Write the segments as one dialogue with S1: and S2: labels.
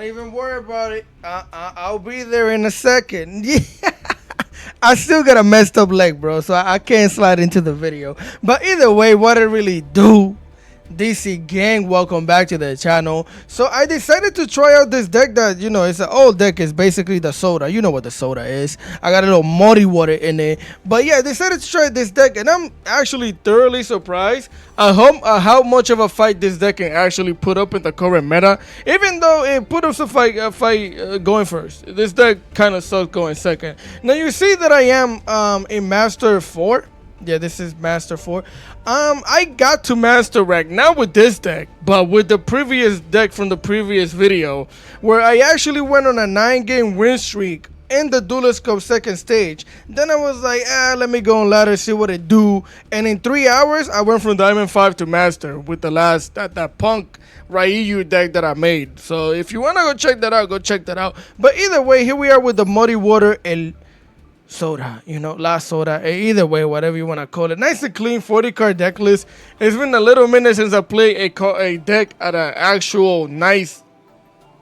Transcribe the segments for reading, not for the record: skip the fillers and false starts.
S1: even worry about it. I'll be there in a second. Yeah. I still got a messed up leg, bro, so I can't slide into the video. But either way, what it really do, DC gang, welcome back to the channel. So I decided to try out this deck that, you know, it's an old deck. It's basically the soda. You know what the soda is. I got a little muddy water in it. But yeah, I decided to try this deck, and I'm actually thoroughly surprised at how much of a fight this deck can actually put up in the current meta. Even though it put up a fight going first, this deck kind of sucks going second. Now you see that I am in Master 4. Yeah, this is Master 4. I got to Master Rank, not with this deck, but with the previous deck from the previous video, where I actually went on a 9-game win streak in the Duelist Cup second stage. Then I was like, let me go on ladder, see what it do. And in 3 hours, I went from Diamond 5 to Master with the last, that Punk Ryu deck that I made. So if you want to go check that out, go check that out. But either way, here we are with the Muddy Water El Soda, you know, La Soda, either way, whatever you want to call it. Nice and clean 40 card deck list. It's been a little minute since I played a deck at an actual nice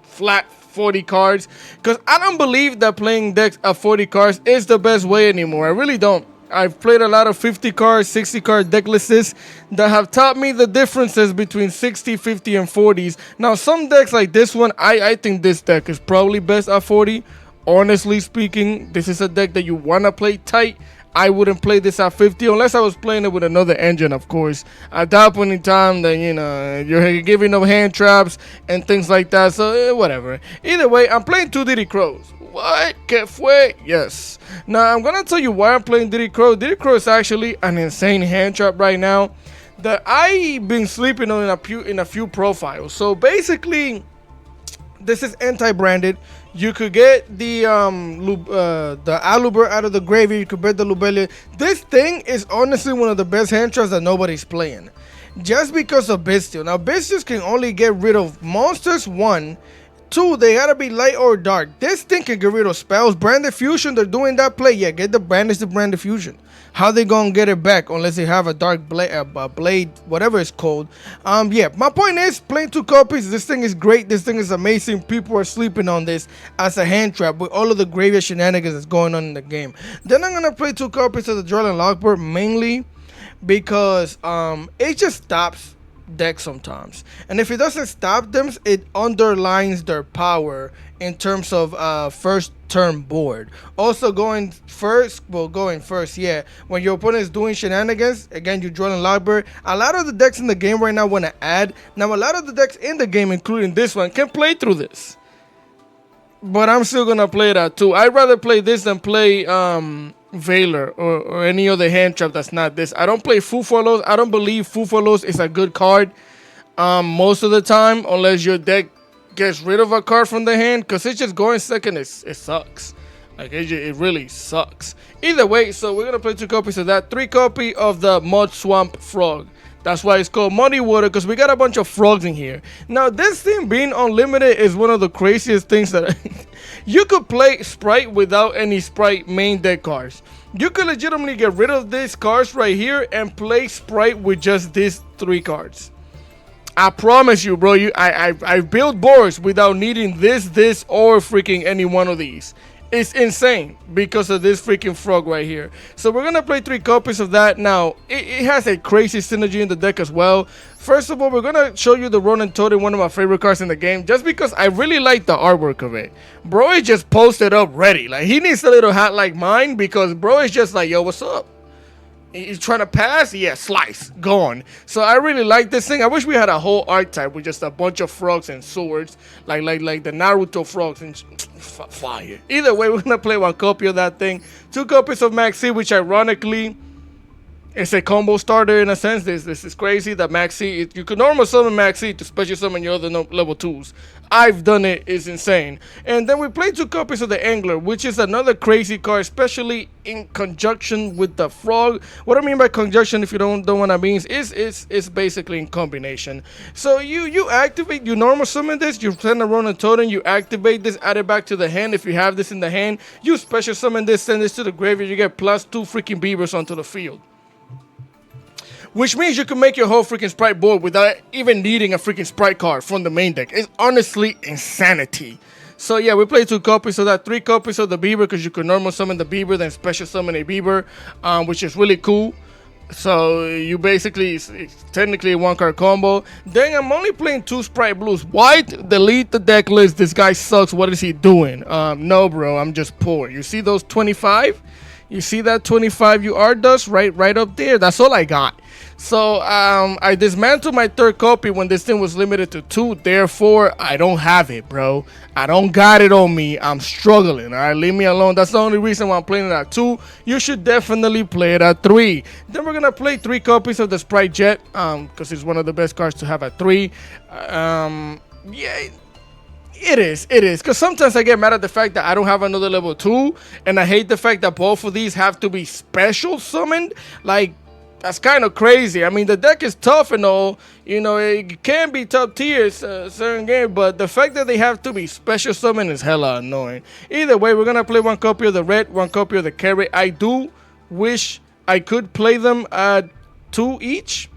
S1: flat 40 cards, because I don't believe that playing decks at 40 cards is the best way anymore. I really don't. I've played a lot of 50 card, 60 card deck lists that have taught me the differences between 60, 50, and 40s. Now, some decks like this one, I think this deck is probably best at 40. Honestly speaking, this is a deck that you want to play tight. I wouldn't play this at 50 unless I was playing it with another engine, of course. At that point in time, then, you know, you're giving up hand traps and things like that, so whatever. Either way, I'm playing 2 Diddy Crows. What? Que fue? Yes. Now, I'm going to tell you why I'm playing Diddy Crow. Diddy Crow is actually an insane hand trap right now that I've been sleeping on in a few profiles. So basically, this is anti-branded. You could get the Aluber out of the graveyard. You could bet the Lubelia. This thing is honestly one of the best hand traps that nobody's playing, just because of Bystial. Now, Bystials can only get rid of monsters, 1. 2, they gotta be light or dark. This thing can get rid of spells. Branded Fusion, they're doing that play. Yeah, get the Branded Fusion. How they gonna get it back unless they have a dark blade, whatever it's called. Yeah, my point is, playing 2 copies, this thing is great. This thing is amazing. People are sleeping on this as a hand trap with all of the graveyard shenanigans that's going on in the game. Then I'm gonna play 2 copies of the Duel and Lockboard, mainly because it just stops deck sometimes, and if it doesn't stop them, it underlines their power in terms of first turn board. Also going first, yeah, when your opponent is doing shenanigans, again, you draw in Lockbird. A lot of the decks in the game right now want to add. Now, a lot of the decks in the game, including this one, can play through this, but I'm still gonna play that too. I'd rather play this than play Valor or any other hand trap that's not this. I don't play Fufolos. I don't believe Fufolos is a good card most of the time, unless your deck gets rid of a card from the hand, because it's just going second. It sucks. Like, it really sucks. Either way, so we're gonna play 2 copies of that. 3 copy of the Mud Swamp Frog. That's why it's called Muddy Water, because we got a bunch of frogs in here. Now, this thing being unlimited is one of the craziest things that you could play Sprite without any Sprite main deck cards. You could legitimately get rid of these cards right here and play Sprite with just these 3 cards. I promise you, bro. I built boards without needing this, or freaking any one of these. It's insane because of this freaking frog right here. So we're gonna play 3 copies of that. Now, it has a crazy synergy in the deck as well. First of all, we're gonna show you the Ronin Totem, one of my favorite cards in the game, just because I really like the artwork of it. Bro is just posted up ready. Like, he needs a little hat like mine, because bro is just like, yo, what's up? He's trying to pass, yeah, slice, gone. So I really like this thing. I wish we had a whole archetype with just a bunch of frogs and swords, like the Naruto frogs and fire. Either way, we're gonna play 1 copy of that thing. 2 copies of Maxi, which ironically it's a combo starter in a sense. This is crazy that Maxi, you could normal summon Maxi to special summon your other level 2s. I've done it. It's insane. And then we play 2 copies of the Angler, which is another crazy card, especially in conjunction with the frog. What I mean by conjunction, if you don't know what I mean, is basically in combination. So you activate, you normal summon this, you send a Ronin Totem, you activate this, add it back to the hand. If you have this in the hand, you special summon this, send this to the graveyard, you get +2 freaking beavers onto the field. which means you can make your whole freaking Sprite board without even needing a freaking Sprite card from the main deck. It's honestly insanity. So yeah, we play 2 copies of that, 3 copies of the Beaver, because you can normal summon the Beaver, then special summon a Beaver, which is really cool. So you basically, it's technically a 1-card combo. Then I'm only playing 2 Sprite Blues. White, delete the deck list. This guy sucks. What is he doing? No, bro, I'm just poor. You see those 25? You see that 25 UR dust right up there? That's all I got. So I dismantled my 3rd copy when this thing was limited to 2. Therefore, I don't have it, bro. I don't got it on me. I'm struggling. All right, leave me alone. That's the only reason why I'm playing it at 2. You should definitely play it at 3. Then we're gonna play 3 copies of the Sprite Jet, because it's one of the best cards to have at 3. Yeah. It is, because sometimes I get mad at the fact that I don't have another level 2, and I hate the fact that both of these have to be special summoned. Like, that's kind of crazy. I mean, the deck is tough and all, you know, it can be top tier certain game, but the fact that they have to be special summoned is hella annoying. Either way, we're going to play 1 copy of the red, 1 copy of the carrot. I do wish I could play them at 2 each,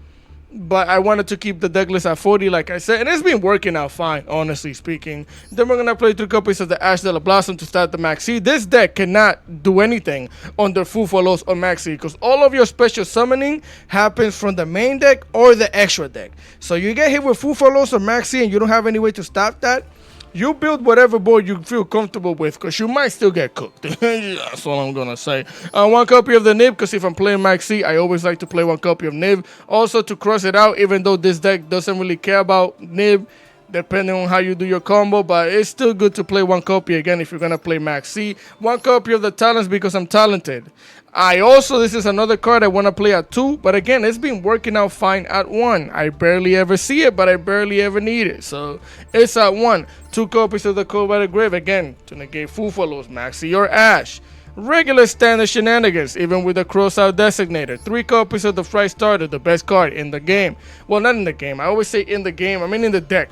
S1: but I wanted to keep the deck list at 40, like I said, and it's been working out fine, honestly speaking. Then we're going to play 3 copies of the Ash de la Blossom to start the Maxi. This deck cannot do anything under Fufalos or Maxi, because all of your special summoning happens from the main deck or the extra deck. So you get hit with Fufalos or Maxi and you don't have any way to stop that, you build whatever board you feel comfortable with, because you might still get cooked. That's all I'm going to say. 1 copy of the Nib, because if I'm playing Maxi, I always like to play 1 copy of Nib. Also, to cross it out, even though this deck doesn't really care about Nib, depending on how you do your combo, but it's still good to play 1 copy again if you're going to play Maxi. 1 copy of the Talents, because I'm talented. This is another card I want to play at 2, but again, it's been working out fine at 1. I barely ever see it, but I barely ever need it, so it's at 1. 2 copies of the Cold by the Grave, again, to negate Fufalos, Maxi, or Ash. Regular standard shenanigans, even with the cross-out designator. 3 copies of the Fright Starter, the best card in the game. Well, not in the game. I always say in the game. I mean in the deck.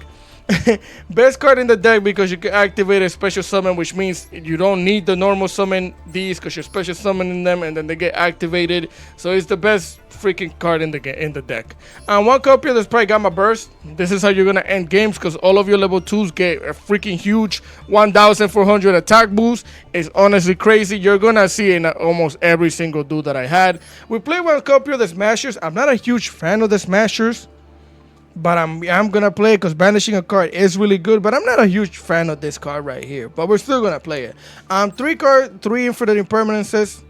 S1: Best card in the deck, because you can activate a special summon, which means you don't need the normal summon these, because you're special summoning them and then they get activated. So it's the best freaking card in the deck. And 1 copy of the Sprite Gamma Burst. This is how you're gonna end games, because all of your level 2s get a freaking huge 1,400 attack boost. It's honestly crazy. You're gonna see it in almost every single dude that I had. We play 1 copy of the Smashers. I'm not a huge fan of the Smashers, but I'm gonna play it because banishing a card is really good. But I'm not a huge fan of this card right here. But we're still gonna play it. 3 Infinite Impermanences.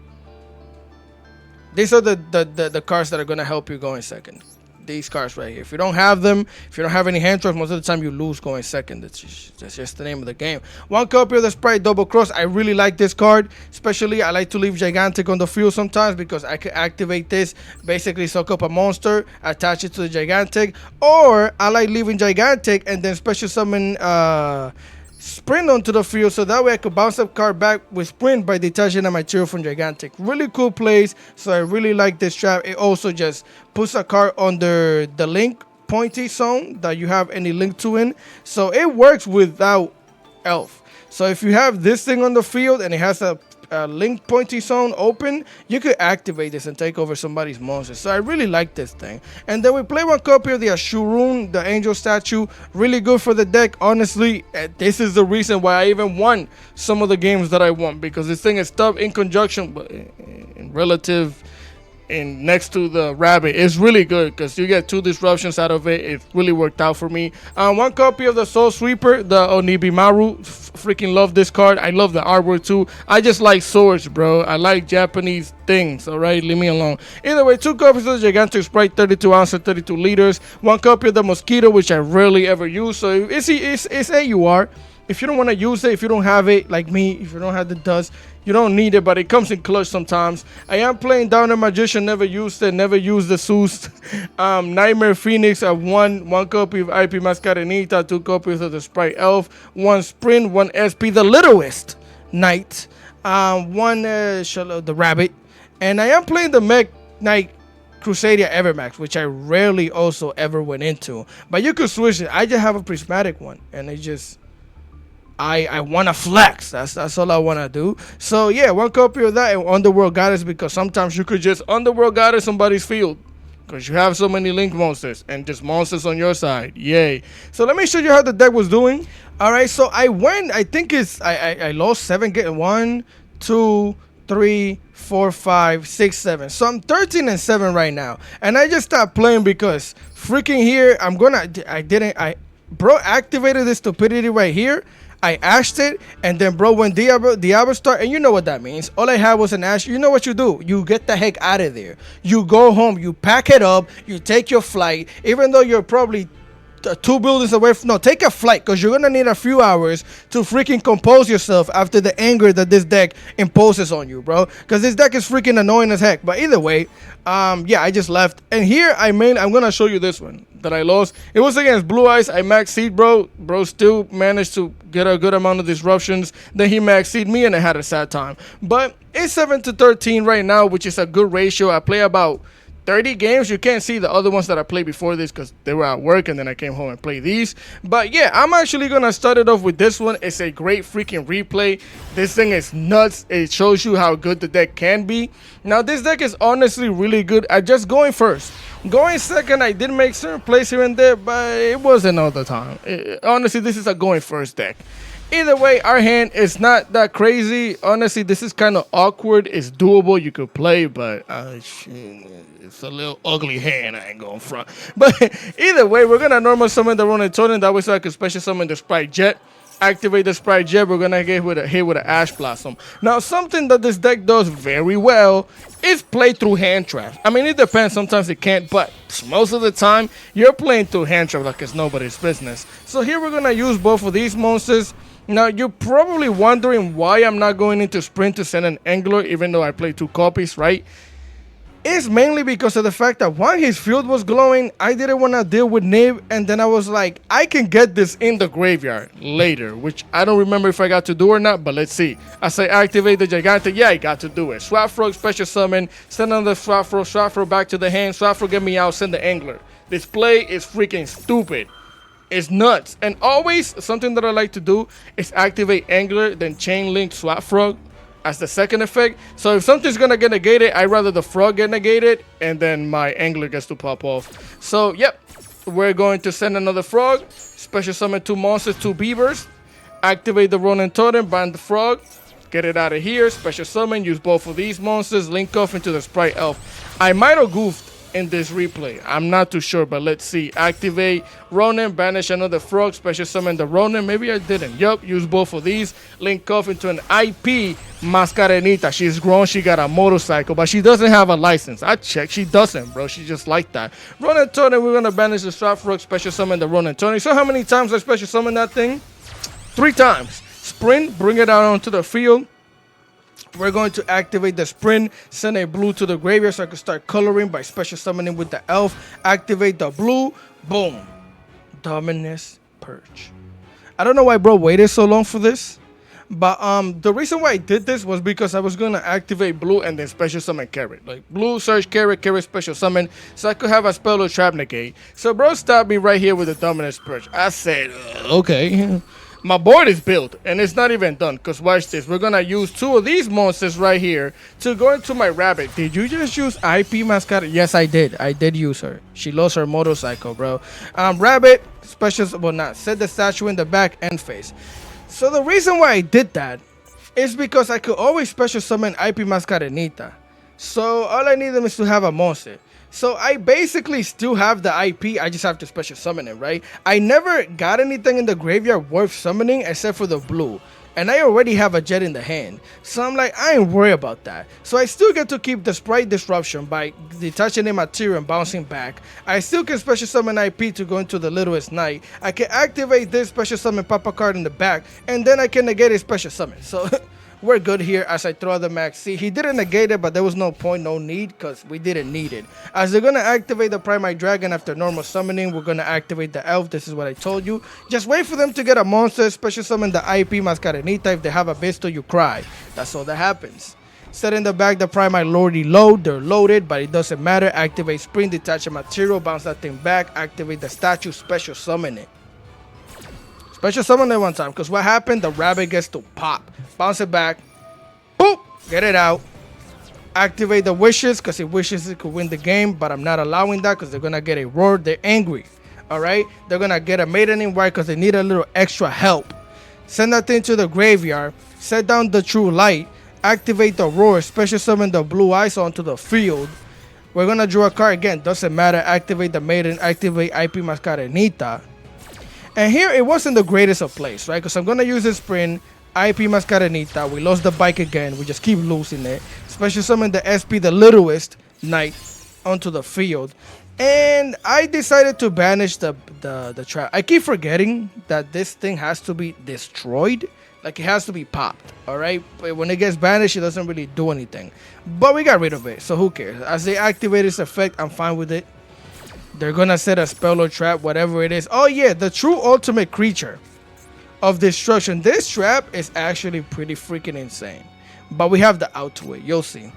S1: These are the cards that are gonna help you going second. These cards right here. If you don't have them, if you don't have any hand traps, most of the time you lose going second. That's just the name of the game. 1 copy of the Sprite Double Cross. I really like this card. Especially, I like to leave Gigantic on the field sometimes, because I can activate this, basically soak up a monster, attach it to the Gigantic. Or I like leaving Gigantic and then special summon Sprint onto the field, so that way I could bounce up card back with Sprint by detaching a material from Gigantic. Really cool plays, so I really like this trap. It also just puts a card under the link pointy zone that you have any link to in, so it works without Elf. So if you have this thing on the field and it has a link pointy zone open, you could activate this and take over somebody's monster. So I really like this thing. And then we play 1 copy of the Ashurun, the angel statue. Really good for the deck. Honestly, this is the reason why I even won some of the games that I won, because this thing is tough in conjunction, but in relative, and next to the rabbit. It's really good because you get 2 disruptions out of it. It really worked out for me. 1 copy of the Soul Sweeper, the Onibimaru. Freaking love this card. I love the artwork too. I just like swords, bro. I like Japanese things, alright? Leave me alone. Either way, 2 copies of the Gigantic Sprite, 32 ounces, 32 liters. 1 copy of the Mosquito, which I rarely ever use. So it's AUR. If you don't want to use it, if you don't have it, like me, if you don't have the dust, you don't need it, but it comes in clutch sometimes. I am playing Down the Magician, never used it, never used the Soost. Nightmare Phoenix, I won 1 copy of IP Mascarenita, 2 copies of the Sprite Elf, 1 Sprint, 1 SP, the littlest Knight, 1 the Rabbit, and I am playing the Mech Knight Crusadia Evermax, which I rarely also ever went into. But you could switch it. I just have a prismatic one, and it just... I want to flex. That's all I want to do. So yeah, 1 copy of that and Underworld Goddess, because sometimes you could just Underworld Goddess somebody's field. because you have so many link monsters and just monsters on your side. Yay. So let me show you how the deck was doing. All right, so I went, I think it's, I lost 7, get 1, 2, 3, 4, 5, 6, 7. So I'm 13 and 7 right now. And I just stopped playing because freaking here, bro activated this stupidity right here. I ashed it, and then bro when Diablo start, and you know what that means. All I had was an ash. You know what you do? You get the heck out of there. You go home, you pack it up, you take your flight, even though you're probably 2 buildings away from, no, take a flight, because you're gonna need a few hours to freaking compose yourself after the anger that this deck imposes on you, bro, because this deck is freaking annoying as heck. But either way, yeah, I just left, and here I'm gonna show you this one that I lost. It was against Blue Eyes. I max seed, bro still managed to get a good amount of disruptions. Then he max seed me, and I had a sad time. But it's 7-13 right now, which is a good ratio. I play about 30 games. You can't see the other ones that I played before this because they were at work, and then I came home and played these. But yeah, I'm actually gonna start it off with this one. It's a great freaking replay. This thing is nuts. It shows you how good the deck can be. Now this deck is honestly really good at just going first. Going second, I did make certain plays here and there, but it wasn't all the time. Honestly, this is a going first deck. Either way, our hand is not that crazy. Honestly, this is kind of awkward. It's doable. You could play, but it's a little ugly hand. I ain't going front. But either way, we're going to normal summon the Ronin Totem. That way so I can special summon the Sprite Jet. Activate the Sprite Jet. We're going to get hit with an Ash Blossom. Now, something that this deck does very well is play through hand traps. I mean, it depends. Sometimes it can't, but most of the time, you're playing through hand traps like it's nobody's business. So here we're going to use both of these monsters. Now, you're probably wondering why I'm not going into Sprint to send an Angler, even though I play 2 copies, right? It's mainly because of the fact that when his field was glowing, I didn't want to deal with Nib, and then I was like, I can get this in the graveyard later, which I don't remember if I got to do or not, but let's see. As I activate the Gigantic, yeah, I got to do it. Swap Frog, special summon, send another Swap Frog back to the hand, Swap Frog, get me out, send the Angler. This play is freaking stupid. It's nuts. And always, something that I like to do is activate Angler, then Chain Link Swap Frog as the second effect. So if something's gonna get negated, I'd rather the frog get negated and then my Angler gets to pop off. So yep, we're going to send another frog, special summon 2 monsters, 2 beavers, activate the Ronin Totem, bind the frog, get it out of here, special summon, use both of these monsters, link off into the Sprite Elf. I might have goofed in this replay, I'm not too sure, but let's see. Activate Ronin, banish another frog, special summon the Ronin. Maybe I didn't. Yup, use both of these, link off into an IP Mascarenita. She's grown, she got a motorcycle, but she doesn't have a license. I checked, she doesn't, bro. She just like that. Ronin Totem, we're gonna banish the Swap Frog, special summon the Ronin Totem. So how many times I special summon that thing? 3 times. Sprint, bring it out onto the field. We're going to activate the Sprint, send a blue to the graveyard so I can start coloring by special summoning with the elf. Activate the blue, boom. Dominus Purge. I don't know why bro waited so long for this, but the reason why I did this was because I was going to activate blue and then special summon Carrot. Like blue, search Carrot, Carrot special summon, so I could have a spell or trap negate. So bro stopped me right here with the Dominus Purge. I said, okay. My board is built, and it's not even done, because watch this. We're going to use 2 of these monsters right here to go into my Rabbit. Did you just use IP Mascot? Yes, I did. I did use her. She lost her motorcycle, bro. Rabbit, special, well, not, set the statue in the back and face. So the reason why I did that is because I could always special summon IP Mascarenita. So all I need them is to have a monster. So I basically still have the IP, I just have to special summon it, right? I never got anything in the graveyard worth summoning except for the blue. And I already have a jet in the hand. So I'm like, I ain't worried about that. So I still get to keep the Sprite Disruption by detaching a material and bouncing back. I still can special summon IP to go into the Littlest Knight. I can activate this special summon Papa card in the back. And then I can negate a special summon. So we're good here as I throw the max. See, he didn't negate it, but there was no point, no need, because we didn't need it. As they're going to activate the Primate Dragon after normal summoning, we're going to activate the Elf. This is what I told you. Just wait for them to get a monster, special summon the IP Mascarenita. If they have a Bystial, you cry. That's all that happens. Set in the back, the Primate Lordy load. They're loaded, but it doesn't matter. Activate Spring, detach a material, bounce that thing back. Activate the statue, special summon it. Special summon it one time, because what happened? The Rabbit gets to pop. Bounce it back. Boop! Get it out. Activate the wishes, because it wishes it could win the game, but I'm not allowing that because they're gonna get a roar. They're angry. Alright? They're gonna get a maiden in white because they need a little extra help. Send that thing to the graveyard. Set down the true light. Activate the roar. Special summon the blue eyes onto the field. We're gonna draw a card again. Doesn't matter. Activate the maiden. Activate IP Mascarenita. And here it wasn't the greatest of plays, right? Because I'm gonna use the sprint. IP Mascarenita. We lost the bike again. We just keep losing it. Special summon the SP, the littlest knight, onto the field. And I decided to banish the trap. I keep forgetting that this thing has to be destroyed. Like, it has to be popped, alright? But when it gets banished, it doesn't really do anything. But we got rid of it, so who cares? As they activate its effect, I'm fine with it. They're gonna set a spell or trap, whatever it is. Oh yeah, the true ultimate creature of destruction. This trap is actually pretty freaking insane. But we have the out to it, you'll see.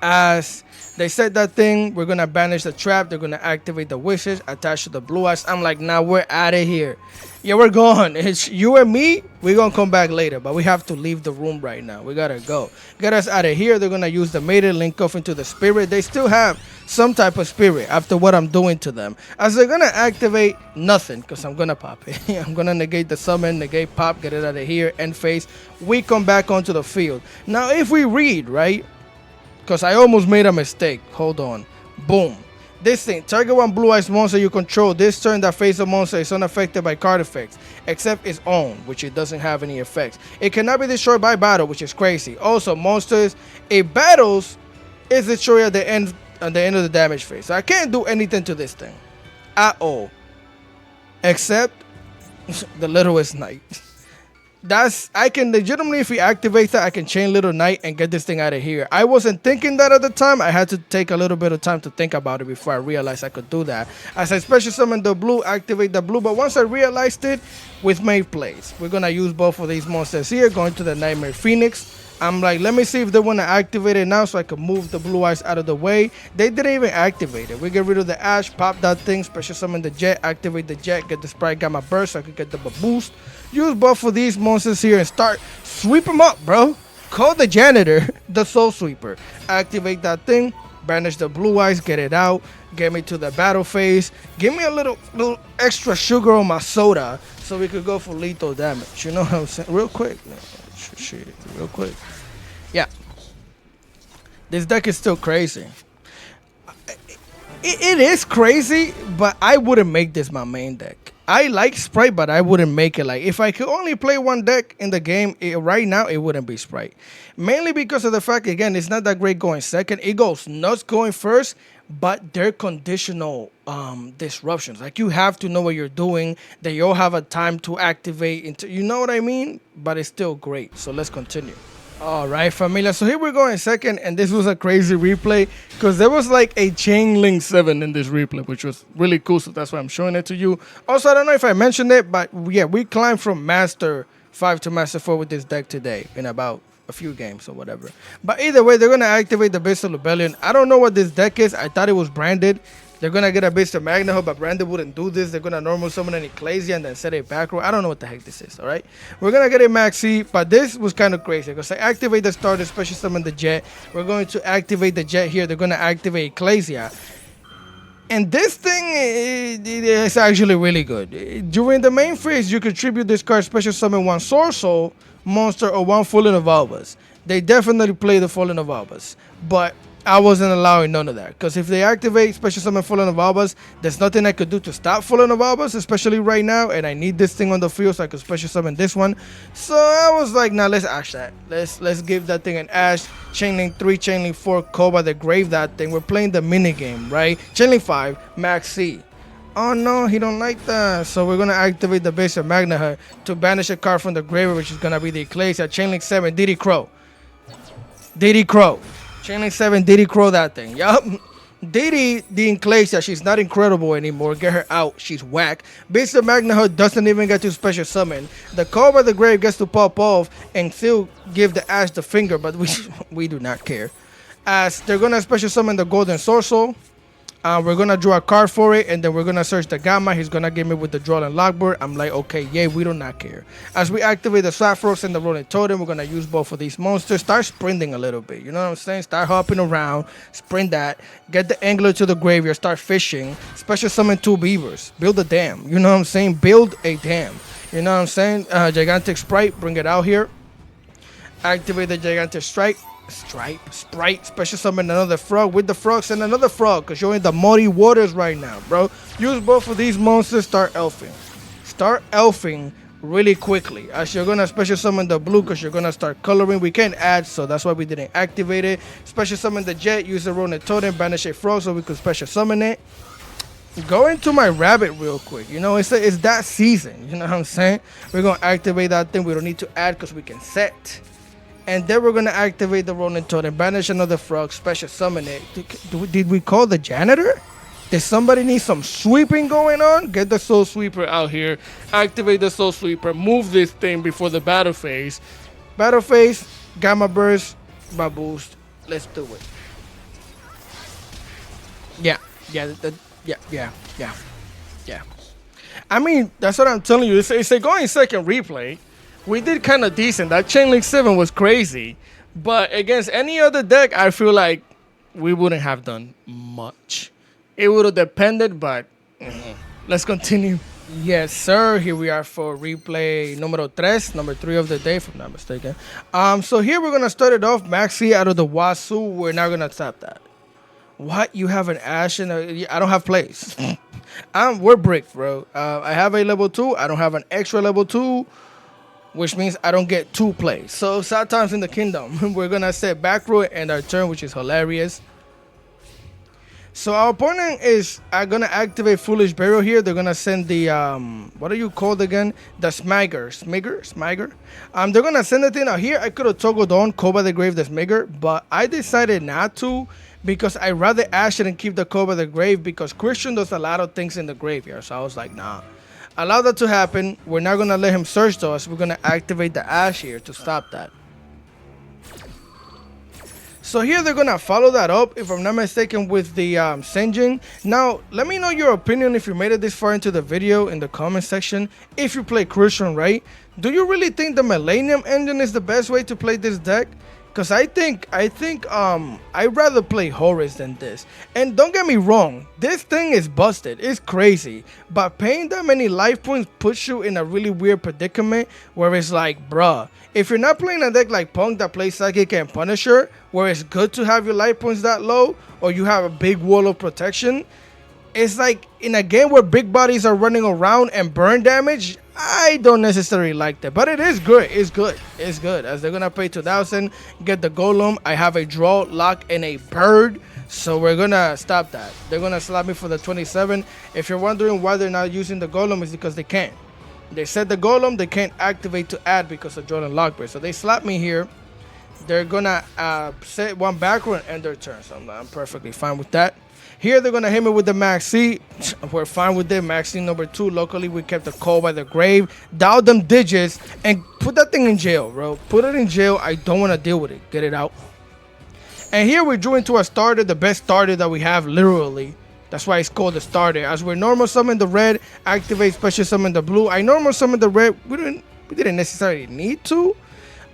S1: As they said that thing, we're gonna banish the trap. They're gonna activate the wishes, attach to the blue eyes. I'm like, nah, we're out of here. Yeah, we're gone. It's you and me. We're gonna come back later, but we have to leave the room right now. We gotta go. Get us out of here. They're gonna use the maiden, link off into the spirit. They still have some type of spirit after what I'm doing to them. As they're gonna activate nothing, because I'm gonna pop it. I'm gonna negate the summon, negate pop, get it out of here, end phase. We come back onto the field. Now, if we read, right? Because I almost made a mistake. Hold on. Boom. This thing. Target one blue eyes monster you control. This turn that face of monster is unaffected by card effects. Except its own, which it doesn't have any effects. It cannot be destroyed by battle, which is crazy. Also, monsters, it battles, is destroyed at the end of the damage phase. So I can't do anything to this thing. At all. Except the littlest knight. I can legitimately, if he activates that, I can chain Little Knight and get this thing out of here. I wasn't thinking that at the time. I had to take a little bit of time to think about it before I realized I could do that. As I special summon the blue, activate the blue. But once I realized it, with made plays, we're going to use both of these monsters here, going to the Nightmare Phoenix. I'm like, let me see if they want to activate it now so I can move the blue eyes out of the way. They didn't even activate it. We get rid of the ash, pop that thing, special summon the jet, activate the jet, get the sprite gamma burst so I can get the boost. Use both of these monsters here and start sweep them up, bro. Call the janitor, the soul sweeper. Activate that thing, banish the blue eyes, get it out, get me to the battle phase. Give me a little extra sugar on my soda so we could go for lethal damage. You know what I'm saying? Real quick, man. Shit, real quick. Yeah. This deck is still crazy. It is crazy, but I wouldn't make this my main deck. I like Sprite, but I wouldn't make it like... If I could only play one deck in the game, right now, it wouldn't be Sprite. Mainly because of the fact, again, it's not that great going second. It goes nuts going first, but they're conditional disruptions. Like, you have to know what you're doing. They all have a time to activate. You know what I mean? But it's still great. So let's continue. All right, familia. So here we're going second, and this was a crazy replay because there was like a Chain Link 7 in this replay, which was really cool. So that's why I'm showing it to you. Also, I don't know if I mentioned it, but yeah, we climbed from Master 5 to Master 4 with this deck today in about a few games or whatever. But either way, they're going to activate the Bystial Rebellion. I don't know what this deck is. I thought it was branded. They're going to get a Bystial Magnaho, but Branded wouldn't do this. They're going to normal summon an Ecclesia and then set a back row. I don't know what the heck this is, all right? We're going to get a Maxi, but this was kind of crazy because I activate the starter, special summon the Jet. We're going to activate the Jet here. They're going to activate Ecclesia. And this thing is actually really good. During the main phase, you contribute this card, special summon one Sorcerer monster or one Fallen of Albus. They definitely play the Fallen of Albus, but I wasn't allowing none of that. Because if they activate special summon Fallen of Albus, there's nothing I could do to stop Fallen of Albus, especially right now. And I need this thing on the field so I could special summon this one. So I was like, nah, let's ash that. Let's give that thing an ash. Chainlink 3, Chainlink 4, Koba, they grave that thing. We're playing the minigame, right? Chainlink 5, Max C. Oh no, he don't like that. So we're gonna activate the base of Magnaher to banish a card from the graveyard, which is gonna be the Ecclesia. Chainlink 7, Diddy Crow. Diddy Crow. Chainlink 7, Diddy Crow that thing. Yup. Diddy, the Ecclesia, she's not incredible anymore. Get her out. She's whack. Beast of Magnahood doesn't even get to special summon. The Call by the Grave gets to pop off and still give the Ash the finger, but we do not care. As they're going to special summon the Golden Sorcerer. We're gonna draw a card for it, and then we're gonna search the gamma. He's gonna give me with the draw and lockbird. I'm like, okay, yay, we do not care. As we activate the Swap Frogs and the Rolling Totem, we're gonna use both of these monsters. Start sprinting a little bit, you know what I'm saying? Start hopping around, sprint that. Get the angler to the graveyard, start fishing. Special summon 2 beavers. Build a dam, you know what I'm saying? Build a dam, you know what I'm saying? Gigantic Sprite, bring it out here. Activate the Gigantic Sprite, special summon another frog with the frogs and another frog, because you're in the muddy waters right now, bro. Use both of these monsters, start elfing really quickly, as you're gonna special summon the blue, because you're gonna start coloring. We can't add, so that's why we didn't activate it. Special summon the jet, use the Ronin Totem, banish a frog so we could special summon it. Go into my rabbit real quick, you know, it's that season, you know what I'm saying? We're gonna activate that thing. We don't need to add because we can set. And then we're going to activate the Rolling Totem, banish another frog, special summon it. Did we call the janitor? Did somebody need some sweeping going on? Get the Soul Sweeper out here. Activate the Soul Sweeper. Move this thing before the battle phase. Battle phase, Gamma Burst, my boost. Let's do it. Yeah. I mean, that's what I'm telling you. It's a going second replay. We did kind of decent. That Chain Link 7 was crazy. But against any other deck, I feel like we wouldn't have done much. It would have depended, but let's continue. Yes, sir. Here we are for replay number 3 of the day, if I'm not mistaken. So here we're going to start it off. Maxi out of the Wasu. We're not going to tap that. What? You have an Ash and I don't have plays. We're bricked, bro. I have a level 2. I don't have an extra level 2. Which means I don't get 2 plays. So sad times in the kingdom. We're gonna set back row and our turn, which is hilarious. So our opponent is gonna activate Foolish Burial here. They're gonna send the what are you called again? The Smigger. They're gonna send it in. Now here I could have toggled on Call by the Grave the Smigger, but I decided not to because I'd rather Ash it and keep the Call by the Grave, because Christian does a lot of things in the graveyard. So I was like, nah. Allow that to happen. We're not going to let him search to us. We're going to activate the Ash here to stop that. So here they're going to follow that up, if I'm not mistaken, with the Senjin. Now, let me know your opinion if you made it this far into the video in the comment section. If you play Christian, right? Do you really think the Millennium engine is the best way to play this deck? Because I think I'd rather play Horus than this. And don't get me wrong, this thing is busted. It's crazy. But paying that many life points puts you in a really weird predicament where it's like, bruh, if you're not playing a deck like Punk that plays Psychic and Punisher, where it's good to have your life points that low, or you have a big wall of protection, it's like in a game where big bodies are running around and burn damage, I don't necessarily like that. But it is good. It's good. As they're going to pay 2,000, get the Golem. I have a draw, lock, and a bird. So we're going to stop that. They're going to slap me for the 27. If you're wondering why they're not using the Golem, it's because they can't. They said the Golem, they can't activate to add because of Jordan Lockbird. So they slap me here. They're going to set one backward and end their turn. So I'm perfectly fine with that. Here they're going to hit me with the Maxi. We're fine with it. Maxi number 2. Locally, we kept the Call by the Grave. Dial them digits and put that thing in jail, bro. Put it in jail. I don't want to deal with it. Get it out. And here we drew into a starter, the best starter that we have, literally. That's why it's called the starter. As we normal summon the red, activate special summon the blue. I normal summon the red. We didn't necessarily need to.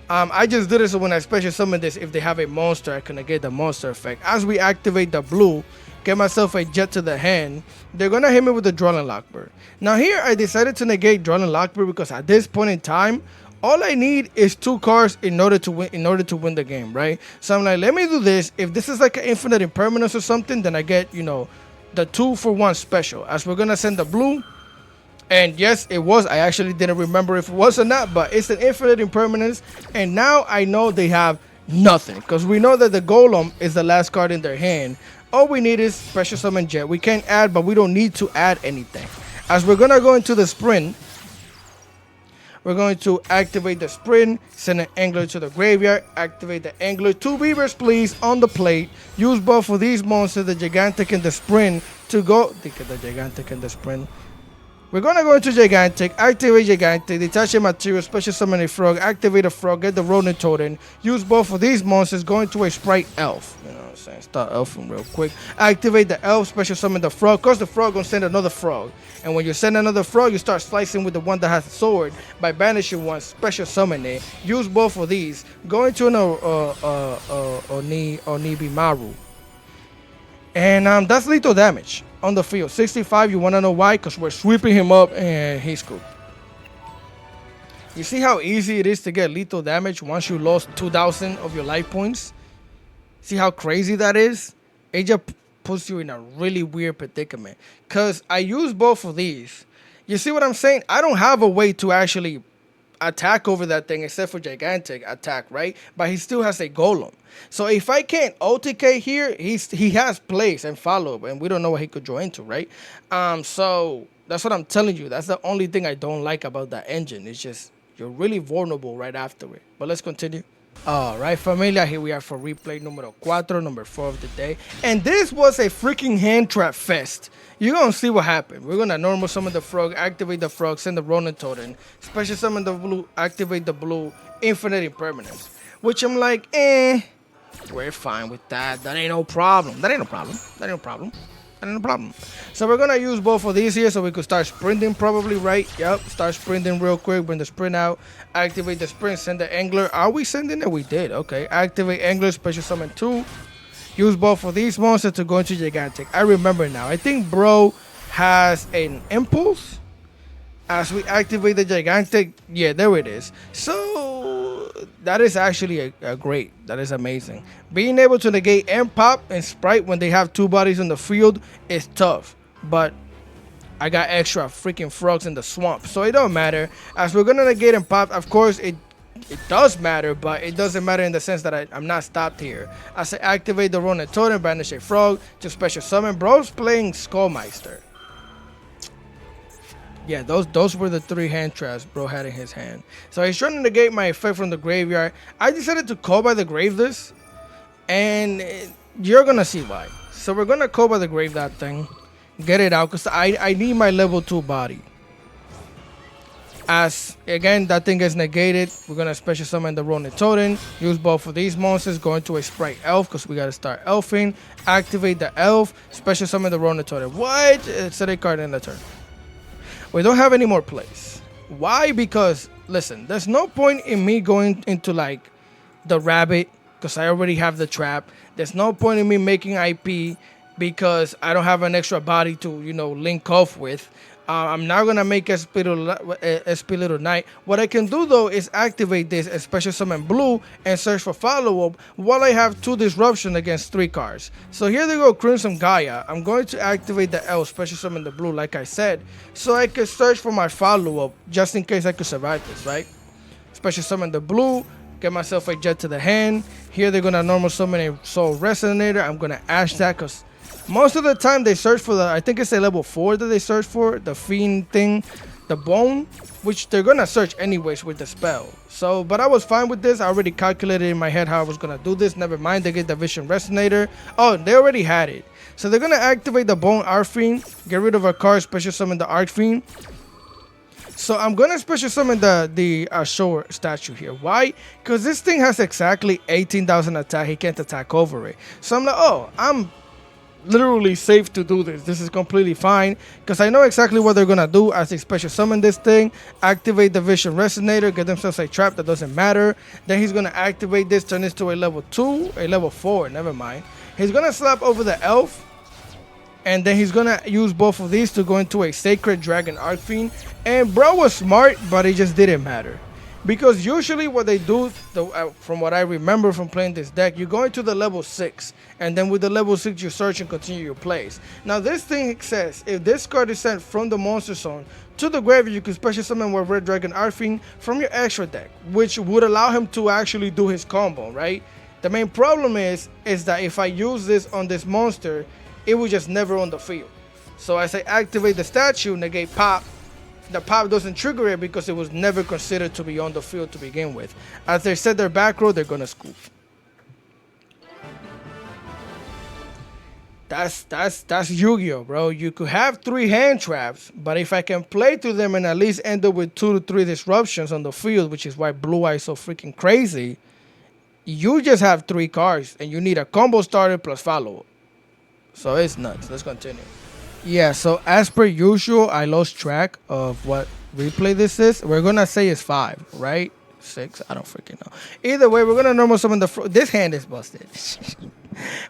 S1: I just did it so when I special summon this, if they have a monster, I can negate the monster effect. As we activate the blue, get myself a jet to the hand, they're going to hit me with the Drawling Lockbird. Now here, I decided to negate Drawling Lockbird because at this point in time, all I need is 2 cards in order to win the game, right? So I'm like, let me do this. If this is like an infinite impermanence or something, then I get, you know, the 2-for-1 special. As we're going to send the blue. And yes, it was. I actually didn't remember if it was or not, but it's an infinite impermanence. And now I know they have nothing, because we know that the Golem is the last card in their hand. All we need is special summon jet. We can't add, but we don't need to add anything. As we're going to go into the sprint, we're going to activate the sprint, send an angler to the graveyard, activate the angler. 2 beavers, please, on the plate. Use both for these monsters, the Gigantic and the sprint, to go. The Gigantic and the sprint. We're gonna go into Gigantic, activate Gigantic, detach a material, special summon a frog, activate a frog, get the Ronin Totem, use both of these monsters, go into a Sprite Elf. You know what I'm saying? Start elfing real quick. Activate the elf, special summon the frog, cause the frog gonna send another frog. And when you send another frog, you start slicing with the one that has the sword by banishing one, special summon it. Use both of these. Go into an Onibimaru. And that's lethal damage on the field. 65, you want to know why? Because we're sweeping him up and he's cool. You see how easy it is to get lethal damage once you lost 2,000 of your life points? See how crazy that is? It just puts you in a really weird predicament. Because I use both of these. You see what I'm saying? I don't have a way to actually attack over that thing except for Gigantic attack, right? But he still has a Golem. So if I can't OTK here, he has place and follow-up, and we don't know what he could draw into, right? So that's what I'm telling you. That's the only thing I don't like about that engine. It's just you're really vulnerable right after it. But let's continue. All right, familia, here we are for replay numero 4, number 4 of the day. And this was a freaking hand trap fest. You're going to see what happened. We're going to normal summon the frog, activate the frog, send the Ronin Totem, special summon the blue, activate the blue, infinite impermanence. Which I'm like, we're fine with that. That ain't no problem. That ain't no problem. That ain't no problem. That ain't no problem. So we're going to use both of these here so we could start sprinting probably, right? Yep, start sprinting real quick. Bring the sprint out. Activate the sprint. Send the angler. Are we sending it? We did. Okay. Activate angler. Special summon 2. Use both of these monsters to go into Gigantic. I remember now. I think bro has an impulse. As we activate the Gigantic. Yeah, there it is. So that is actually a great. That is amazing. Being able to negate and pop and sprite when they have 2 bodies on the field is tough. But I got extra freaking frogs in the swamp. So it don't matter. As we're going to negate and pop, of course, it does matter, but it doesn't matter in the sense that I'm not stopped here. As I activate the Ronin Totem, banish a frog to special summon. Bro's playing Skullmeister. Yeah, those were the 3 hand traps bro had in his hand. So he's trying to negate my effect from the graveyard. I decided to call by the grave this, and you're gonna see why. So we're gonna call by the grave that thing, get it out, because I need my level 2 body. As again that thing gets negated, we're gonna special summon the Ronin Totem, use both of these monsters, go into a Sprite Elf because we gotta start elfing, activate the elf, special summon the Ronin Totem. What? Set a card in the turn. We don't have any more plays. Why? Because listen, there's no point in me going into like the rabbit because I already have the trap. There's no point in me making IP because I don't have an extra body to, you know, link off with. I'm not gonna make SP Little Knight. What I can do though is activate this special summon blue and search for follow-up while I have 2 disruption against 3 cards. So here they go, Crimson Gaia. I'm going to activate the L, special summon the blue like I said, so I can search for my follow-up just in case I could survive this, right? Special summon the blue, get myself a jet to the hand. Here they're gonna normal summon a Soul Resonator. I'm gonna ash that because most of the time they search for the, I think it's a level 4 that they search for, the fiend thing, the bone, which they're gonna search anyways with the spell. So, but I was fine with this. I already calculated in my head how I was gonna do this. Never mind, they get the Vision Resonator. Oh, they already had it. So they're gonna activate the Bone Archfiend, get rid of a card, special summon the Archfiend. So I'm gonna special summon the Ashore statue here. Why? Because this thing has exactly 18,000 attack. He can't attack over it. So I'm like, oh, I'm literally safe to do this. This is completely fine because I know exactly what they're gonna do as they special summon this thing, activate the Vision Resonator, get themselves a trap that doesn't matter. Then he's gonna activate this, turn this to a level 2, a level 4, never mind. He's gonna slap over the elf, and then he's gonna use both of these to go into a Sacred Dragon Archfiend. And bro was smart, but it just didn't matter. Because usually what they do, from what I remember from playing this deck, you go into the level 6, and then with the level 6 you search and continue your plays. Now this thing says, if this card is sent from the monster zone to the graveyard, you can special summon with Red Dragon Archfiend from your extra deck, which would allow him to actually do his combo, right? The main problem is that if I use this on this monster, it will just never on the field. So as I activate the statue, negate pop, the pop doesn't trigger it because it was never considered to be on the field to begin with. As they set their back row, they're gonna scoop. That's Yu-Gi-Oh, bro. You could have 3 hand traps, but if I can play through them and at least end up with 2 to 3 disruptions on the field, which is why Blue Eye is so freaking crazy, you just have 3 cards and you need a combo starter plus follow. So it's nuts. Let's continue. Yeah, so as per usual, I lost track of what replay this is. We're gonna say it's 5, right? 6, I don't freaking know. Either way, we're gonna normal summon this hand is busted.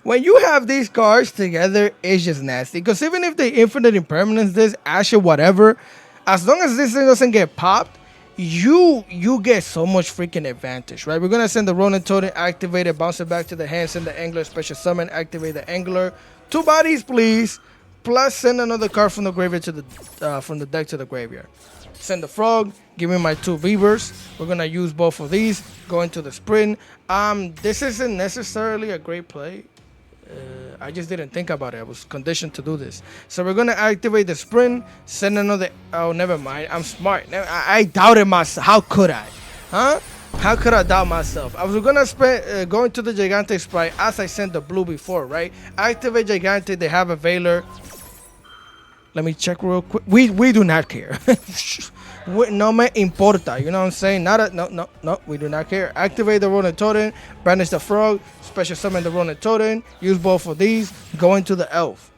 S1: When you have these cards together, it's just nasty. Because even if they infinite impermanence this, Asher, whatever, as long as this thing doesn't get popped, you get so much freaking advantage, right? We're gonna send the Ronin Totem, activate it, bounce it back to the hand, send the Angler, special summon, activate the Angler. 2 bodies, please. Plus, send another card from the graveyard to the from the deck to the graveyard. Send the Frog. Give me my 2 Beavers. We're gonna use both of these. Go into the sprint. This isn't necessarily a great play. I just didn't think about it. I was conditioned to do this. So we're gonna activate the sprint. Send another. Oh, never mind. I'm smart. I doubted myself. How could I? Huh? How could I doubt myself? I was gonna go into the Gigante Sprite as I sent the blue before, right? Activate Gigante. They have a Veiler. Let me check real quick. We do not care. No me importa. You know what I'm saying? No. We do not care. Activate the Ronin Totem. Banish the Frog. Special summon the Ronin Totem. Use both of these. Go into the Elf.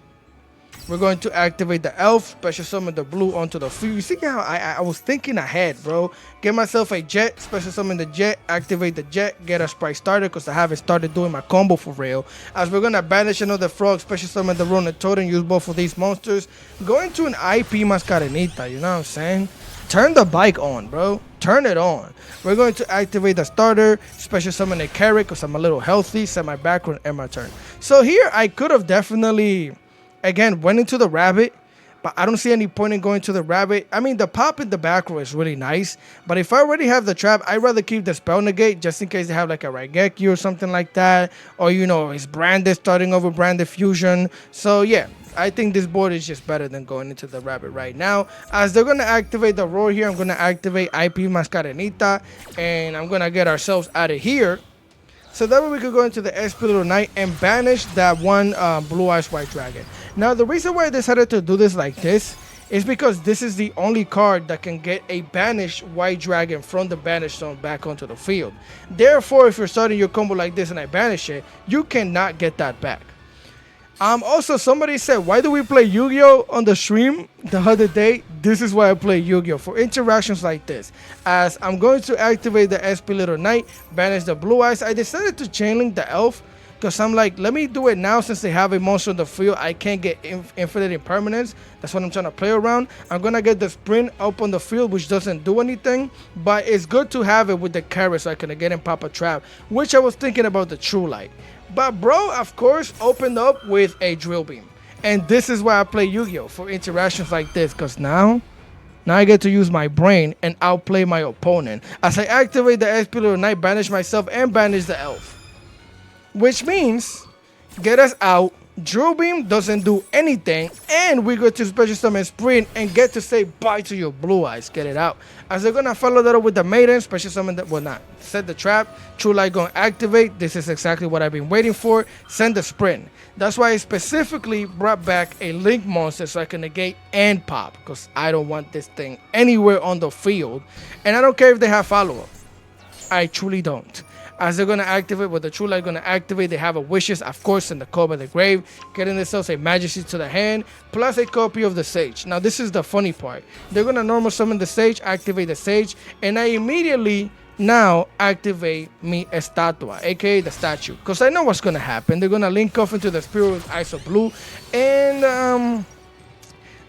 S1: We're going to activate the Elf. Special summon the blue onto the field. You see how I was thinking ahead, bro. Get myself a Jet. Special summon the Jet. Activate the Jet. Get a Sprite starter because I haven't started doing my combo for real. As we're going to banish another Frog. Special summon the Ronin Totem. Use both of these monsters. Go into an IP Mascarenita. You know what I'm saying? Turn the bike on, bro. Turn it on. We're going to activate the starter. Special summon a Carrot because I'm a little healthy. Set my background and my turn. So here I could have definitely... Again, went into the rabbit, but I don't see any point in going to the rabbit. I mean, the pop in the back row is really nice, but if I already have the trap, I'd rather keep the spell negate just in case they have like a Raigeki or something like that, or you know, it's branded starting over branded fusion. So yeah, I think this board is just better than going into the rabbit right now. As they're gonna activate the roar here, I'm gonna activate IP Mascarenita, and I'm gonna get ourselves out of here. So that way we could go into the Espiritu Knight and banish that one Blue Eyes White Dragon. Now the reason why I decided to do this like this is because this is the only card that can get a banished White Dragon from the banished zone back onto the field. Therefore, if you're starting your combo like this and I banish it, you cannot get that back. Also, somebody said, why do we play Yu-Gi-Oh on the stream the other day? This is why I play Yu-Gi-Oh, for interactions like this. As I'm going to activate the Espiritu Knight, banish the Blue Eyes. I decided to chainlink the Elf because I'm like, let me do it now since they have a monster on the field. I can't get infinite impermanence. That's what I'm trying to play around. I'm going to get the sprint up on the field, which doesn't do anything. But it's good to have it with the Carrot so I can again pop a trap, which I was thinking about the True Light. But bro, of course, opened up with a Drill Beam. And this is why I play Yu-Gi-Oh! For interactions like this. Because now I get to use my brain and outplay my opponent. As I activate the Espiritu Knight, banish myself and banish the Elf. Which means, get us out. Drill Beam doesn't do anything. And we go to Special Summon Sprint and get to say bye to your Blue Eyes. Get it out. As they're going to follow that up with the Maiden, Special Summon, well not. Set the trap. True Light going to activate. This is exactly what I've been waiting for. Send the Sprint. That's why I specifically brought back a Link monster so I can negate and pop. Because I don't want this thing anywhere on the field. And I don't care if they have follow-up. I truly don't. As they're going to activate, with the True Light going to activate, they have a Wishes, of course, in the Call by the Grave, getting themselves a Majesty to the hand, plus a copy of the Sage. Now, this is the funny part. They're going to normal summon the Sage, activate the Sage, and I immediately now activate mi Estatua, aka the statue, because I know what's going to happen. They're going to link off into the Spirit with Ice of Blue, and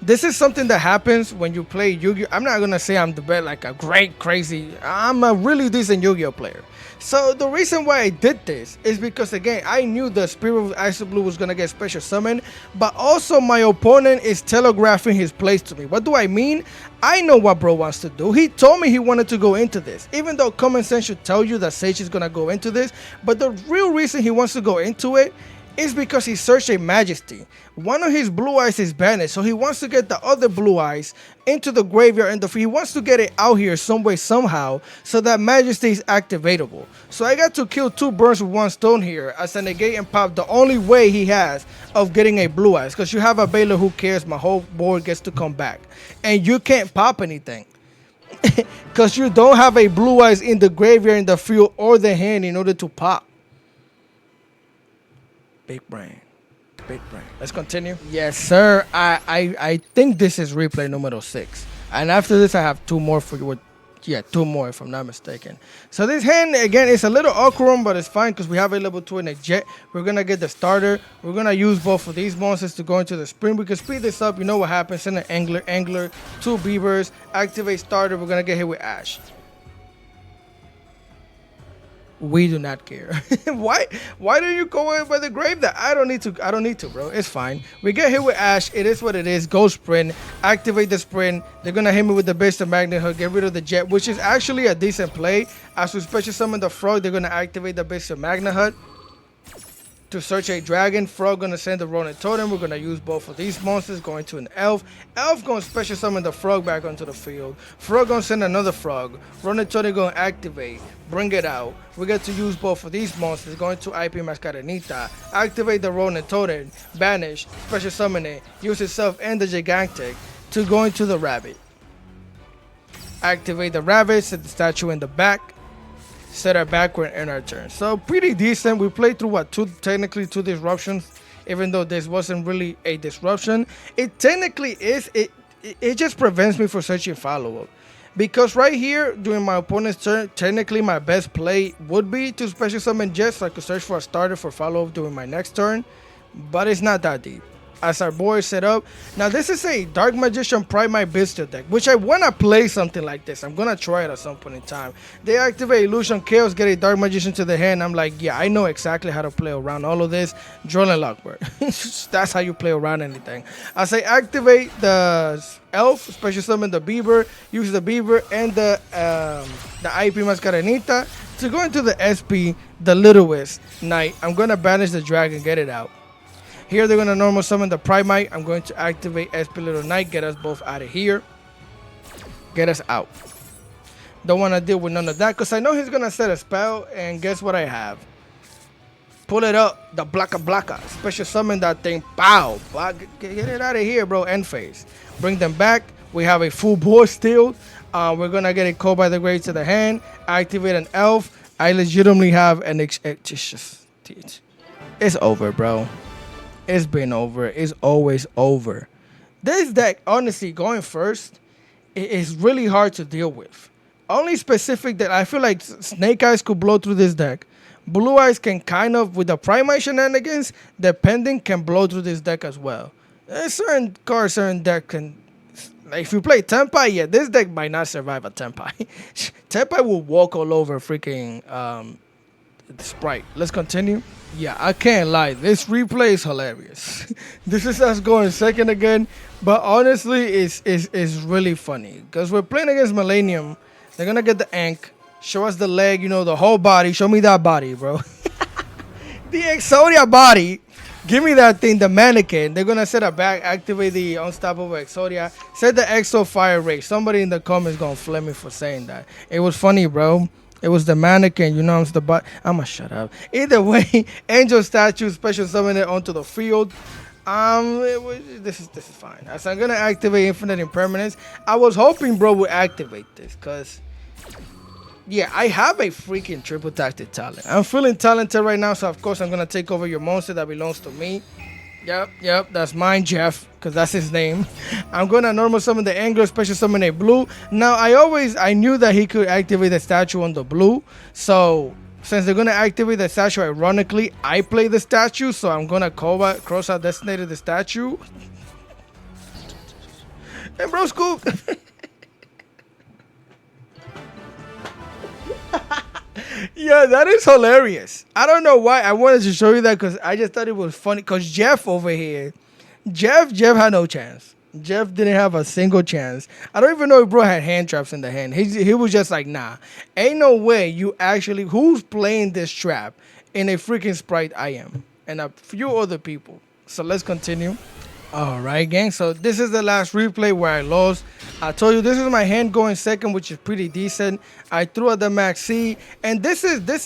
S1: this is something that happens when you play Yu-Gi-Oh! I'm not going to say I'm the best, like a great, crazy, I'm a really decent Yu-Gi-Oh! Player. So the reason why I did this is because, again, I knew the Spirit of Ice of Blue was going to get special summon, but also my opponent is telegraphing his plays to me. What do I mean? I know what bro wants to do. He told me he wanted to go into this, even though common sense should tell you that Sage is going to go into this, but the real reason he wants to go into it It's because he searched a majesty. One of his blue eyes is banished, so he wants to get the other blue eyes into the graveyard and he wants to get it out here some way, somehow, so that majesty is activatable. So I got to kill 2 burns with 1 stone here as a negate and pop the only way he has of getting a blue eyes. Because you have a Baylor, who cares, my whole board gets to come back. And you can't pop anything. Because you don't have a blue eyes in the graveyard, in the field, or the hand in order to pop. Big brain. Big brain. Let's continue. Yes, sir. I think this is replay numero 6. And after this, I have 2 more for you. Yeah, 2 more if I'm not mistaken. So this hand, again, is a little awkward, but it's fine because we have a level 2 in a jet. We're going to get the starter. We're going to use both of these monsters to go into the spring. We can speed this up. You know what happens. Send an angler, 2 beavers, activate starter. We're going to get hit with Ash. We do not care. Why do you go in by the grave? That I don't need to, bro. It's fine. We get hit with Ash. It is what it is. Go sprint. Activate the sprint. They're gonna hit me with the Bystial Magnet Hook. Get rid of the jet, which is actually a decent play. As we special summon the frog, they're gonna activate the Bystial Magnet Hook to search a dragon. Frog gonna send the Ronin Totem. We're gonna use both of these monsters. Going to an elf. Elf gonna special summon the frog back onto the field. Frog gonna send another frog. Ronin Totem gonna activate. Bring it out. We get to use both of these monsters. Going to IP Mascarenita. Activate the Ronin Totem. Banish. Special summon it. Use itself and the Gigantic to go into the rabbit. Activate the rabbit. Set the statue in the back. Set our backward in our turn. So pretty decent. We played through what, technically two disruptions, even though this wasn't really a disruption. It technically is. It just prevents me from searching follow-up. Because right here, during my opponent's turn, technically my best play would be to special summon Jet so I could search for a starter for follow-up during my next turn. But it's not that deep. As our board set up. Now this is a Dark Magician Primate Bystial deck, which I want to play something like this. I'm going to try it at some point in time. They activate Illusion Chaos, get a Dark Magician to the hand. I'm like, yeah, I know exactly how to play around all of this. Drill and Lockbird. That's how you play around anything. As I activate the Elf, special summon the Beaver, use the Beaver and the IP Mascarenita to go into the SP, the Littlest Knight. I'm going to banish the Dragon, get it out. Here they're going to normal summon the Primate. I'm going to activate SP Little Knight. Get us both out of here. Get us out. Don't want to deal with none of that because I know he's going to set a spell. And guess what I have? Pull it up. The Blacka. Special summon that thing. Pow. Get it out of here, bro. End phase. Bring them back. We have a full board still. We're going to get a Call by the Grave to the hand. Activate an Elf. I legitimately have an... It's over, bro. It's been over. It's always over. This deck, honestly, going first, it is really hard to deal with. Only specific that I feel like Snake Eyes could blow through this deck. Blue Eyes can kind of, with the Primate shenanigans, depending, can blow through this deck as well. Certain cards, certain deck can... Like if you play Tenpai, yeah, this deck might not survive a Tenpai. Tenpai will walk all over freaking the Sprite. Let's continue. Yeah, I can't lie. This replay is hilarious. This is us going second again. But honestly, it's really funny. Because we're playing against Millennium. They're going to get the Ankh. Show us the leg, you know, the whole body. Show me that body, bro. The Exodia body. Give me that thing, the mannequin. They're going to set a back, activate the Unstoppable Exodia. Set the Exo Fire Ray. Somebody in the comments going to flame me for saying that. It was funny, bro. It was the mannequin, you know, it's the butt. I'm gonna shut up. Either way, Angel Statue, special summon it onto the field. This is fine. As I'm gonna activate Infinite Impermanence. I was hoping bro would activate this, cause yeah, I have a freaking triple tactic talent. I'm feeling talented right now, so of course I'm gonna take over your monster that belongs to me. Yep, that's mine, Jeff, because that's his name. I'm going to normal summon the Angler, special summon a blue. Now, I knew that he could activate the statue on the blue. So, since they're going to activate the statue, ironically, I play the statue. So, I'm going to cross-out designated the statue. And bro, Scoop. Yeah, that is hilarious. I don't know why I wanted to show you that because I just thought it was funny. Because Jeff over here, Jeff had no chance. Jeff didn't have a single chance. I don't even know if bro had hand traps in the hand. He was just like, nah, ain't no way you actually, who's playing this trap in a freaking Sprite I am? and a few other people. So let's continue. All right, gang. So this is the last replay where I lost. I told you this is my hand going second, which is pretty decent. I threw at the max C, and this.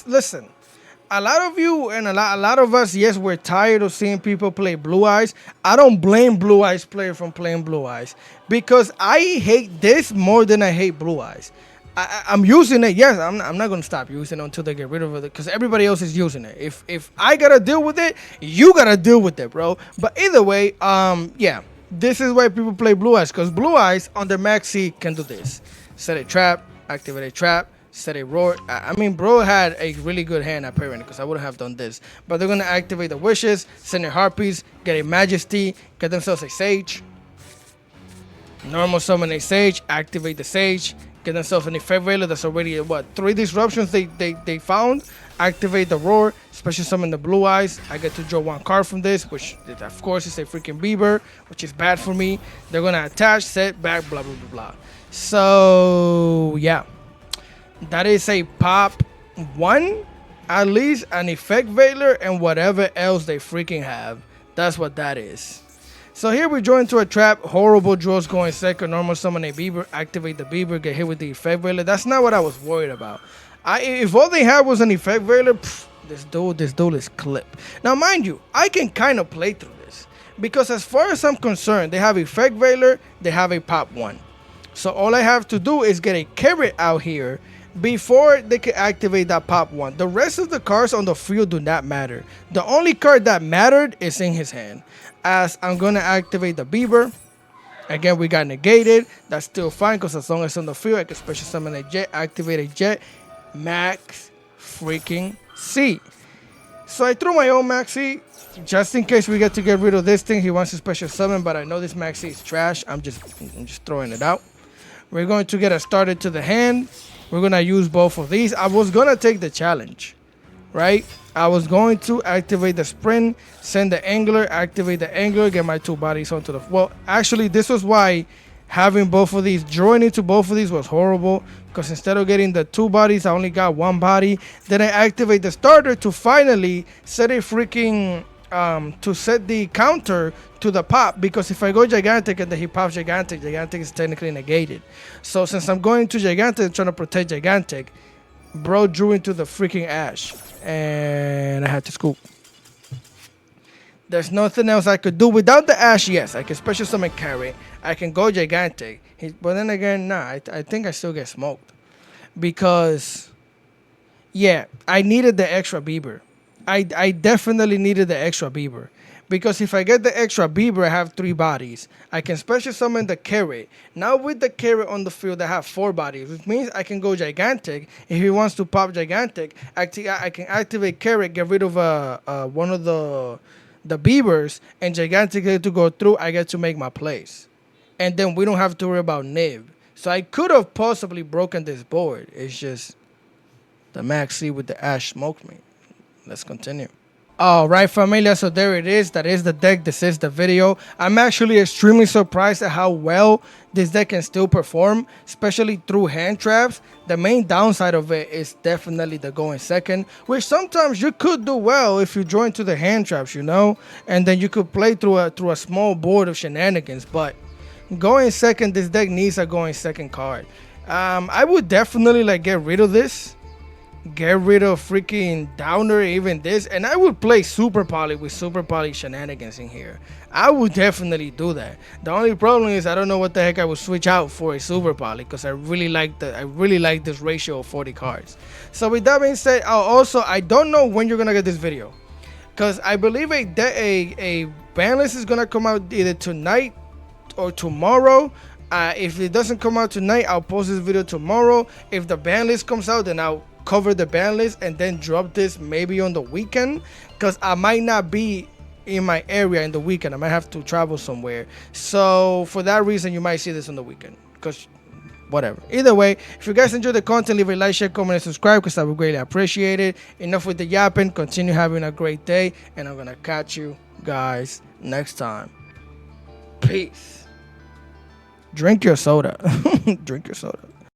S1: Listen, a lot of you and a lot of us, yes, we're tired of seeing people play Blue Eyes. I don't blame Blue Eyes player from playing Blue Eyes because I hate this more than I hate Blue Eyes. I'm using it. Yes, I'm not gonna stop using it until they get rid of it because everybody else is using it. If I gotta deal with it, you gotta deal with it, bro. But either way, yeah, this is why people play Blue Eyes because Blue Eyes on their max C can do this: set a trap, activate a trap, set a roar. I mean, bro had a really good hand apparently because I wouldn't have done this. But they're gonna activate the wishes, send a harpies, get a majesty, get themselves a sage. Normal summon a sage, activate the sage, get themselves an effect veiler that's already what 3 disruptions they found. Activate the roar, special summon the Blue Eyes. I get to draw 1 card from this, which of course is a freaking Beaver, which is bad for me. They're gonna attach, set, back, blah blah blah blah. So yeah, that is a pop 1, at least an effect veiler and whatever else they freaking have. That's what that is. So here we join to a trap, horrible draws going second, normal summon a Beaver, activate the Beaver, get hit with the effect veiler. That's not what I was worried about. If all they had was an effect veiler, this duel is clip. Now mind you, I can kind of play through this because as far as I'm concerned, they have effect veiler, they have a pop 1. So all I have to do is get a carrot out here before they can activate that pop 1. The rest of the cards on the field do not matter. The only card that mattered is in his hand. As I'm going to activate the Beaver. Again, we got negated. That's still fine because as long as it's on the field, I can special summon a Jet, activate a Jet, max freaking C. So I threw my own max C just in case we get to get rid of this thing. He wants to special summon, but I know this max C is trash. I'm just throwing it out. We're going to get a starter to the hand. We're going to use both of these. I was going to take the challenge, right? I was going to activate the sprint, send the angler, activate the angler, get my 2 bodies onto the... Well, actually, this was why having both of these, joining to both of these was horrible. Because instead of getting the 2 bodies, I only got 1 body. Then I activate the starter to finally set a freaking... to set the counter to the pop, because if I go gigantic and then he pops gigantic is technically negated. So since I'm going to gigantic and trying to protect gigantic, bro drew into the freaking ash and I had to scoop. There's nothing else I could do without the ash. Yes, I can special summon carry, I can go gigantic, but then again, nah, I think I still get smoked because yeah, I needed the extra Beaver. I definitely needed the extra Beaver. Because if I get the extra Beaver, I have 3 bodies. I can special summon the carrot. Now with the carrot on the field, I have 4 bodies. Which means I can go gigantic. If he wants to pop gigantic, I can activate carrot, get rid of one of the Beavers, and gigantic get to go through. I get to make my plays. And then we don't have to worry about Nib. So I could have possibly broken this board. It's just the max C with the ash smoked me. Let's continue. All right, familia, so there it is. That is the deck. This is the video. I'm actually extremely surprised at how well this deck can still perform, especially through hand traps. The main downside of it is definitely the going second, which sometimes you could do well if you join to the hand traps, you know, and then you could play through a small board of shenanigans. But going second, this deck needs a going second card. I would definitely like get rid of this. Get rid of freaking Downer, even this, and I would play Super Poly with Super Poly shenanigans in here. I would definitely do that. The only problem is I don't know what the heck I would switch out for a Super Poly because I really like this ratio of 40 cards. So with that being said, also I don't know when you're gonna get this video because I believe a ban list is gonna come out either tonight or tomorrow. If it doesn't come out tonight, I'll post this video tomorrow. If the ban list comes out, then I'll cover the ban list and then drop this maybe on the weekend because I might not be in my area in the weekend. I might have to travel somewhere. So for that reason, you might see this on the weekend because whatever. Either way, if you guys enjoy the content, leave a like, share, comment, and subscribe because I would greatly appreciate it. Enough with the yapping. Continue having a great day and I'm going to catch you guys next time. Peace. Drink your soda. Drink your soda.